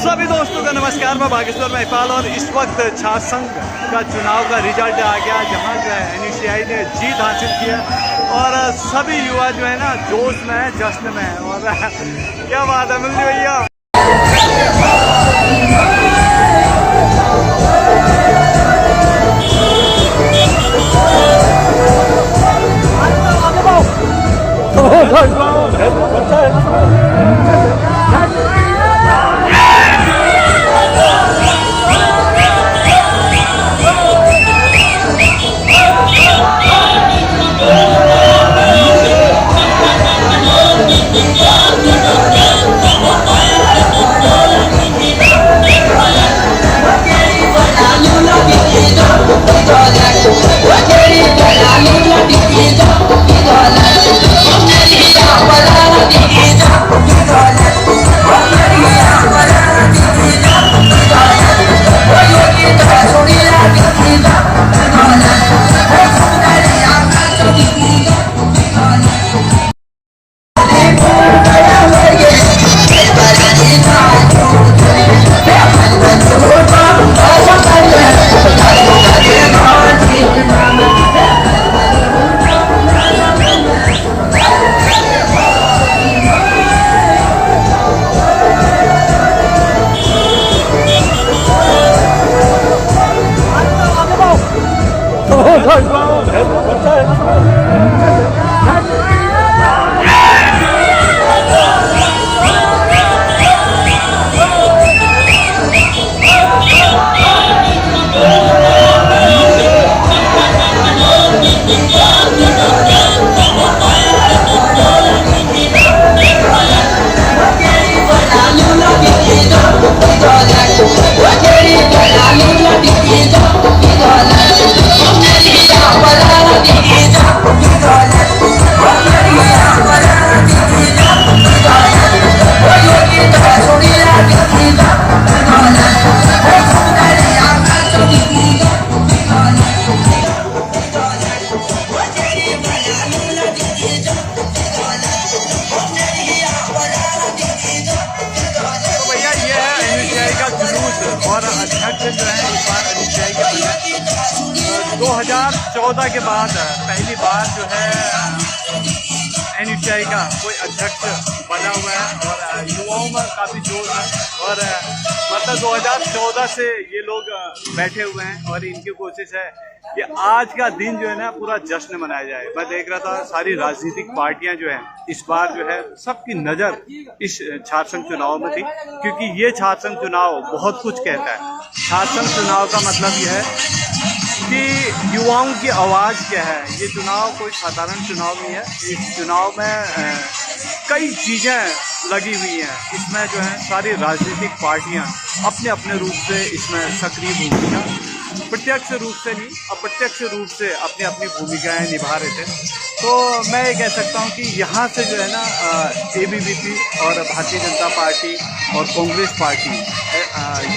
सभी दोस्तों का नमस्कार। मैं बागेश्वर महिपाल और इस वक्त छात्र संघ का चुनाव का रिजल्ट आ गया, जहां जो है NUCI ने जीत हासिल की है और सभी युवा जो है ना जोश में है, जश्न में है। और क्या बात है मुरली भैया। और अध्यक्ष जो है इस बार NUCI के बने 2014 के बाद पहली बार जो है NUCI का कोई अध्यक्ष बना हुआ है और युवाओं में काफ़ी जोश है। और मतलब 2014 से ये लोग बैठे हुए हैं और इनकी कोशिश है कि आज का दिन जो है ना पूरा जश्न मनाया जाए। मैं देख रहा था सारी राजनीतिक पार्टियां जो है इस बार जो है सबकी नज़र इस छात्र संघ चुनाव में थी, क्योंकि ये छात्र संघ चुनाव बहुत कुछ कहता है। छात्र संघ चुनाव का मतलब यह है कि युवाओं की आवाज़ क्या है। ये चुनाव कोई साधारण चुनाव नहीं है। इस चुनाव में कई चीज़ें लगी हुई हैं। इसमें जो है सारी राजनीतिक पार्टियां अपने अपने रूप से इसमें सक्रिय भूमिका, प्रत्यक्ष रूप से नहीं अप्रत्यक्ष रूप से अपनी अपनी भूमिकाएं निभा रहे थे। तो मैं ये कह सकता हूँ कि यहाँ से जो है ना ABVP और भारतीय जनता पार्टी और कांग्रेस पार्टी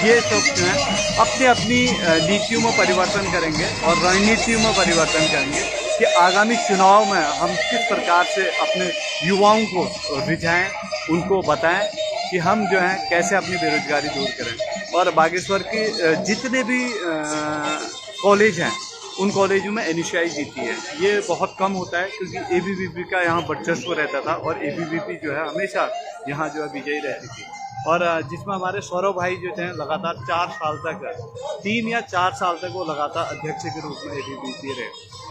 ये सब जो है अपनी अपनी नीतियों में परिवर्तन करेंगे और रणनीतियों में परिवर्तन करेंगे कि आगामी चुनाव में हम किस प्रकार से अपने युवाओं को रिझाएं, उनको बताएं कि हम जो है कैसे अपनी बेरोजगारी दूर करें। और बागेश्वर के जितने भी कॉलेज हैं उन कॉलेजों में NUCI जीती है। ये बहुत कम होता है क्योंकि ABVP का यहाँ वर्चस्व रहता था और ABVP जो है हमेशा यहाँ जो है विजयी रहती थी। और जिसमें हमारे सौरभ भाई जो थे लगातार 4 साल तक 3 या 4 साल तक वो लगातार अध्यक्ष के रूप में ABVP रहे।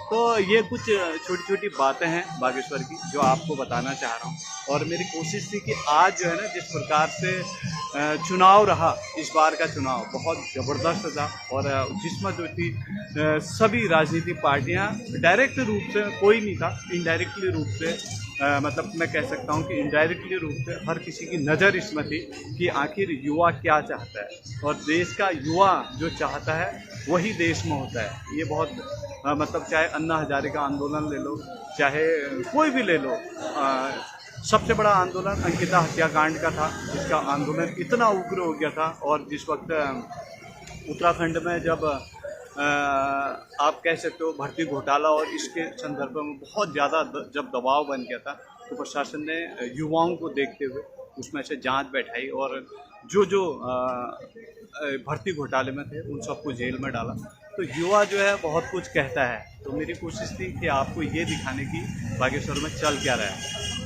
तो ये कुछ छोटी छोटी बातें हैं बागेश्वर की जो आपको बताना चाह रहा हूँ। और मेरी कोशिश थी कि आज जो है ना जिस प्रकार से चुनाव रहा, इस बार का चुनाव बहुत ज़बरदस्त था और जिसमें जो थी सभी राजनीतिक पार्टियां डायरेक्ट रूप से, कोई नहीं था इनडायरेक्टली रूप से, मतलब मैं कह सकता हूं कि इनडायरेक्टली रूप से हर किसी की नज़र इसमें थी कि आखिर युवा क्या चाहता है और देश का युवा जो चाहता है वही देश में होता है। ये बहुत मतलब चाहे अन्ना हजारे का आंदोलन ले लो, चाहे कोई भी ले लो, सबसे बड़ा आंदोलन अंकिता हत्याकांड का था, जिसका आंदोलन इतना उग्र हो गया था। और जिस वक्त उत्तराखंड में जब आप कह सकते हो भर्ती घोटाला और इसके संदर्भ में बहुत ज़्यादा जब दबाव बन गया था, तो प्रशासन ने युवाओं को देखते हुए उसमें से जांच बैठाई और जो जो भर्ती घोटाले में थे उन सबको जेल में डाला। तो युवा जो है बहुत कुछ कहता है, तो मेरी कोशिश थी कि आपको ये दिखाने की बागेश्वर में चल क्या रहा है,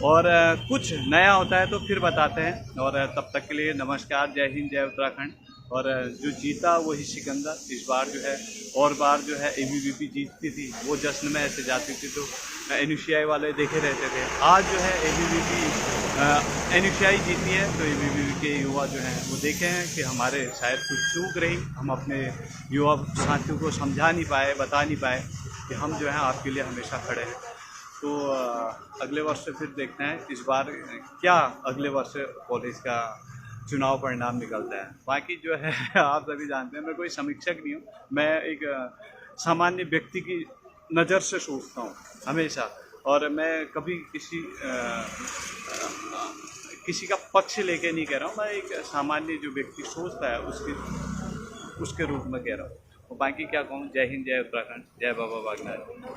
और कुछ नया होता है तो फिर बताते हैं। और तब तक के लिए नमस्कार, जय हिंद, जय उत्तराखंड। और जो जीता वही सिकंदर। इस बार जो है, और बार जो है ABVP जीतती थी, वो जश्न में ऐसे जाती थी तो NUCI वाले देखे रहते थे। आज जो है ABVP NUCI जीती है तो ABVP के युवा जो हैं वो देखे हैं कि हमारे शायद कुछ चूक रही, हम अपने युवा साथियों को समझा नहीं पाए, बता नहीं पाए कि हम जो है आपके लिए हमेशा खड़े हैं। तो अगले वर्ष से फिर देखते हैं इस बार क्या अगले वर्ष कॉलेज का चुनाव परिणाम निकलता है। बाकी जो है आप सभी जानते हैं मैं कोई समीक्षक नहीं हूँ, मैं एक सामान्य व्यक्ति की नज़र से सोचता हूँ हमेशा, और मैं कभी किसी का पक्ष लेके नहीं कह रहा हूँ, मैं एक सामान्य जो व्यक्ति सोचता है उसके रूप में कह रहा हूँ। बाकी क्या कहूँ, जय हिंद, जय उत्तराखंड, जय बाबा बागनाथ।